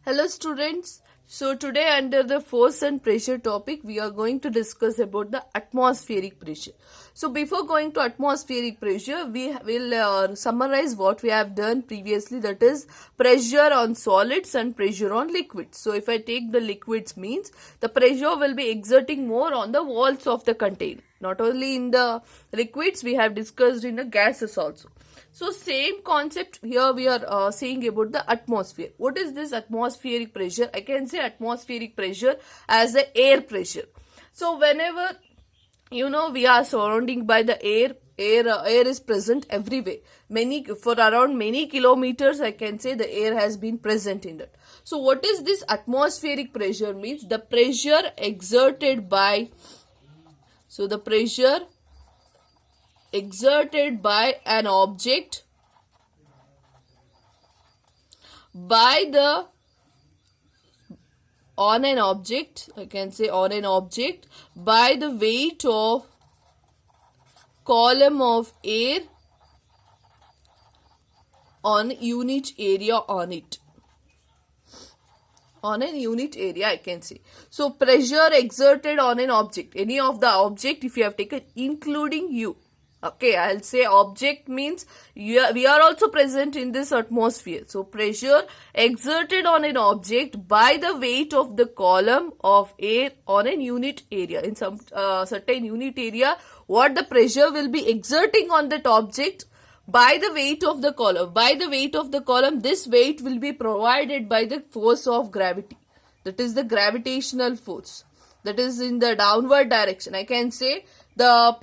Hello students. So today under the force and pressure topic we are going to discuss about the atmospheric pressure. So before going to atmospheric pressure we will summarize what we have done previously, that is pressure on solids and pressure on liquids. So if I take the liquids means the pressure will be exerting more on the walls of the container. Not only in the liquids, we have discussed in the gases also. So same concept here we are saying about the atmosphere. What is this atmospheric pressure? I can say atmospheric pressure as the air pressure. So whenever we are surrounding by the air is present everywhere. For around many kilometers I can say the air has been present in that. So what is this atmospheric pressure means? The pressure exerted by the pressure exerted by an object on an object by the weight of column of air on unit area on it. On a unit area I can say. So pressure exerted on an object, any of the object if you have taken including you. Okay, I'll say object means we are also present in this atmosphere. So pressure exerted on an object by the weight of the column of air on a unit area. In some certain unit area, what the pressure will be exerting on that object by the weight of the column. By the weight of the column, this weight will be provided by the force of gravity. That is the gravitational force. That is in the downward direction. I can say the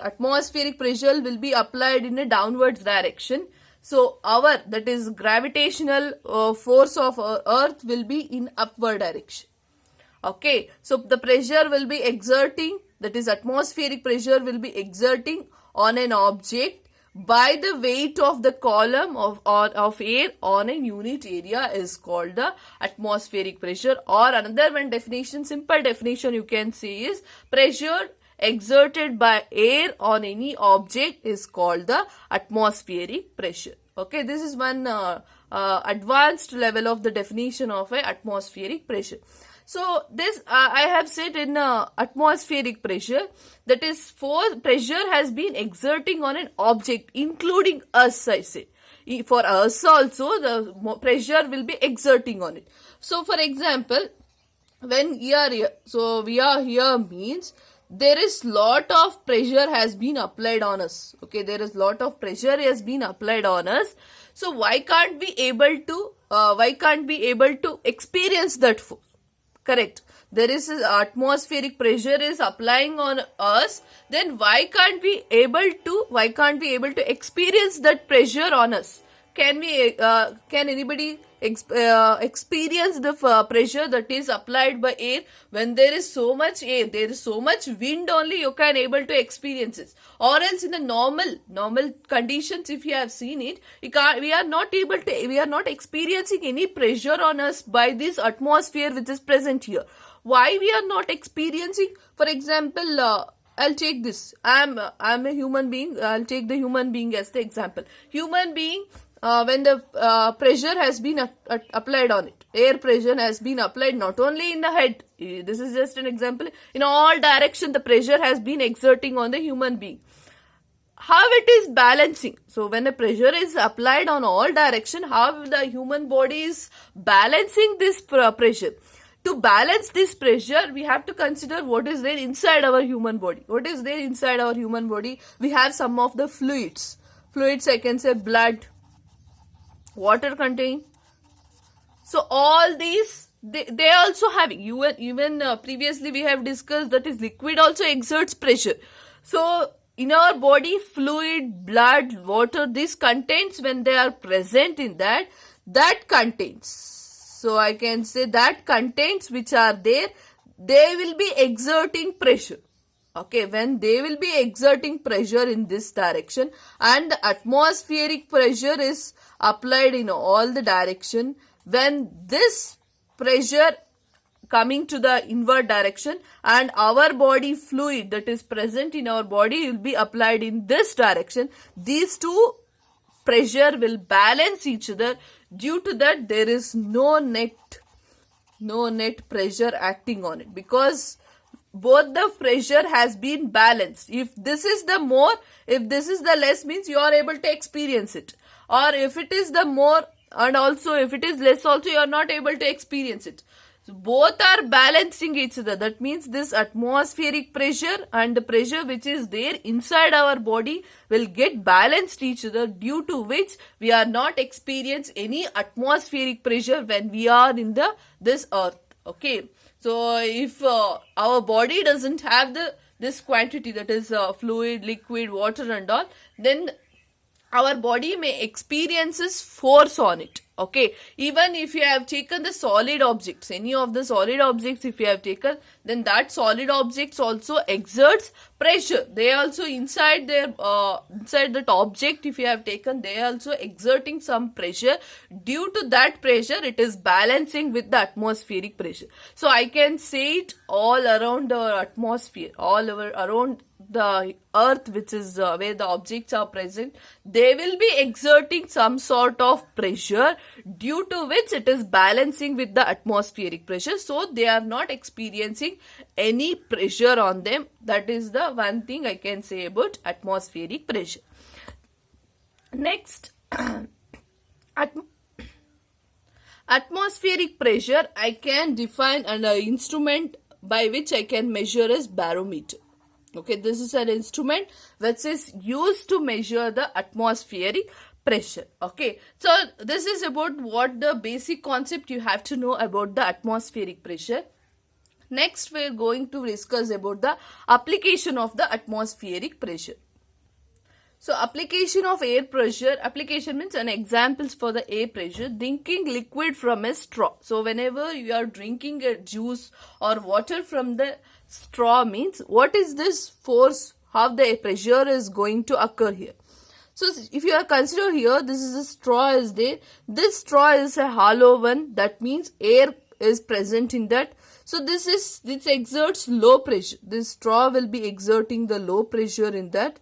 atmospheric pressure will be applied in a downward direction. So that is gravitational force of earth will be in upward direction. Okay, so the pressure will be exerting, that is atmospheric pressure will be exerting on an object by the weight of the column of air on a unit area is called the atmospheric pressure. Or another one definition, simple definition you can say is pressure exerted by air on any object is called the atmospheric pressure. Okay, this is one advanced level of the definition of a atmospheric pressure. So this I have said in atmospheric pressure, that is pressure has been exerting on an object including us, I say. For us also the pressure will be exerting on it. So for example, when we are here means there is lot of pressure has been applied on us. Okay, there is lot of pressure has been applied on us. So why can't we able to experience that force? Correct. There is atmospheric pressure is applying on us. Then why can't we able to experience that pressure on us? Can anybody experience the pressure that is applied by air? When there is so much air, there is so much wind, only you can able to experience it. Or else in the normal conditions, if you have seen it, we are not experiencing any pressure on us by this atmosphere which is present here. Why we are not experiencing? For example, I'll take this. I'm a human being. I'll take the human being as the example. Human being, when the pressure has been applied on it, air pressure has been applied not only in the head. This is just an example. In all direction, the pressure has been exerting on the human being. How it is balancing? So when the pressure is applied on all direction, how the human body is balancing this pressure? To balance this pressure, we have to consider what is there inside our human body. What is there inside our human body? We have some of the fluids. Fluids, I can say blood, water contain. So all these, they also having, even previously we have discussed that is liquid also exerts pressure. So in our body, fluid, blood, water, these contains, when they are present in that contains. So I can say that contains which are there, they will be exerting pressure. Okay, when they will be exerting pressure in this direction, and the atmospheric pressure is applied in all the direction, when this pressure coming to the inward direction and our body fluid that is present in our body will be applied in this direction, these two pressure will balance each other. Due to that, there is no net pressure acting on it, because both the pressure has been balanced. If this is the more, if this is the less, means you are able to experience it, or if it is the more and also if it is less also, you are not able to experience it. So both are balancing each other. That means this atmospheric pressure and the pressure which is there inside our body will get balanced each other, due to which we are not experience any atmospheric pressure when we are in this earth. Okay, so if our body doesn't have this quantity, that is fluid, liquid, water and all, then our body may experiences force on it. Okay, even if you have taken the solid objects, any of the solid objects if you have taken, then that solid objects also exerts pressure. They also inside their inside that object if you have taken, they are also exerting some pressure. Due to that pressure, it is balancing with the atmospheric pressure. So I can say it all around our atmosphere, all over around the earth, which is where the objects are present, they will be exerting some sort of pressure, due to which it is balancing with the atmospheric pressure. So they are not experiencing any pressure on them. That is the one thing I can say about atmospheric pressure. Next, atmospheric pressure I can define an instrument by which I can measure as barometer. Okay, this is an instrument which is used to measure the atmospheric pressure. Okay, so this is about what the basic concept you have to know about the atmospheric pressure. Next, we are going to discuss about the application of the atmospheric pressure. So, application of air pressure, application means an examples for the air pressure, drinking liquid from a straw. So, whenever you are drinking a juice or water from the straw, means what is this force, how the pressure is going to occur here. So, if you are consider here, this is a straw is there. This straw is a hollow one, that means air is present in that. So, this exerts low pressure. This straw will be exerting the low pressure in that.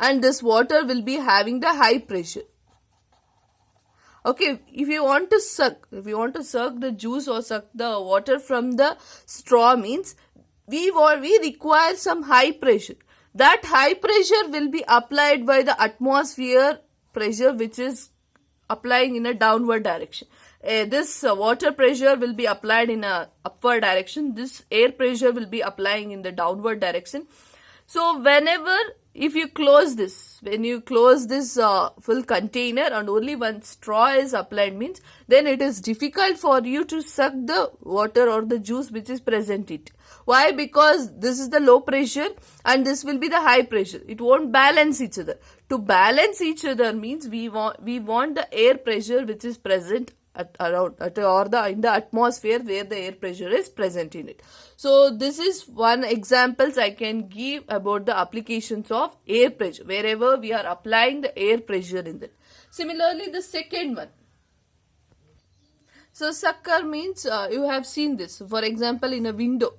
And this water will be having the high pressure. Okay, if you want to suck the juice or suck the water from the straw, means we require some high pressure. That high pressure will be applied by the atmosphere pressure, which is applying in a downward direction. This water pressure will be applied in a upward direction. This air pressure will be applying in the downward direction. So whenever if you close this, when you close this full container and only one straw is applied, means then it is difficult for you to suck the water or the juice which is present in it. Why? Because this is the low pressure and this will be the high pressure. It won't balance each other. To balance each other means we want the air pressure which is present in the atmosphere where the air pressure is present in it. So this is one examples I can give about the applications of air pressure, wherever we are applying the air pressure in that. Similarly, the second one. So sucker means you have seen this. For example, in a window,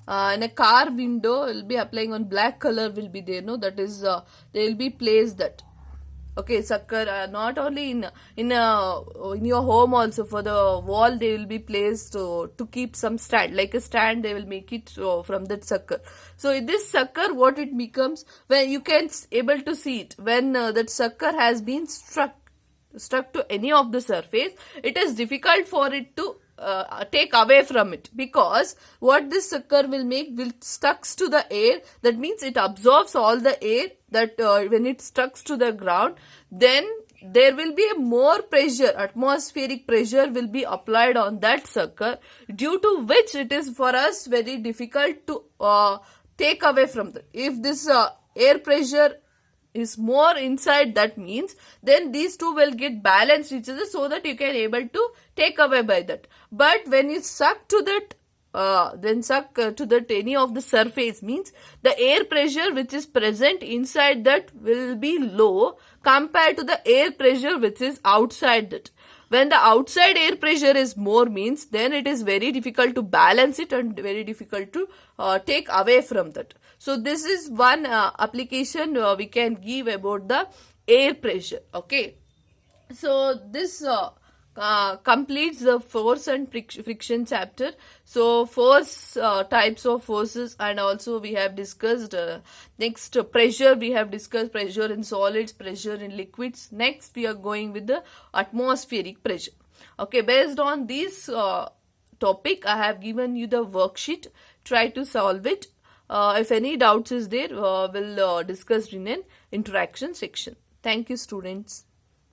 in a car window, will be applying on black color will be there. No, that is they will be placed that. Okay, sucker not only in your home also, for the wall they will be placed to keep some stand, like a stand they will make it from that sucker. So in this sucker, what it becomes, when you can able to see it, when that sucker has been struck to any of the surface, it is difficult for it to take away from it, because what this sucker will stucks to the air. That means it absorbs all the air that when it stucks to the ground, then there will be a more pressure, atmospheric pressure will be applied on that sucker, due to which it is for us very difficult to take away from that. If this air pressure is more inside, that means then these two will get balanced each other, so that you can able to take away by that. But when you suck to that any of the surface, means the air pressure which is present inside that will be low compared to the air pressure which is outside that. When the outside air pressure is more, means then it is very difficult to balance it and very difficult to take away from that. So this is one application we can give about the air pressure. Okay. So this completes the force and friction chapter. So force, types of forces, and also we have discussed next pressure. We have discussed pressure in solids, pressure in liquids. Next we are going with the atmospheric pressure. Okay, based on this topic, I have given you the worksheet. Try to solve it. If any doubts is there, we'll discuss in an interaction section. Thank you, students.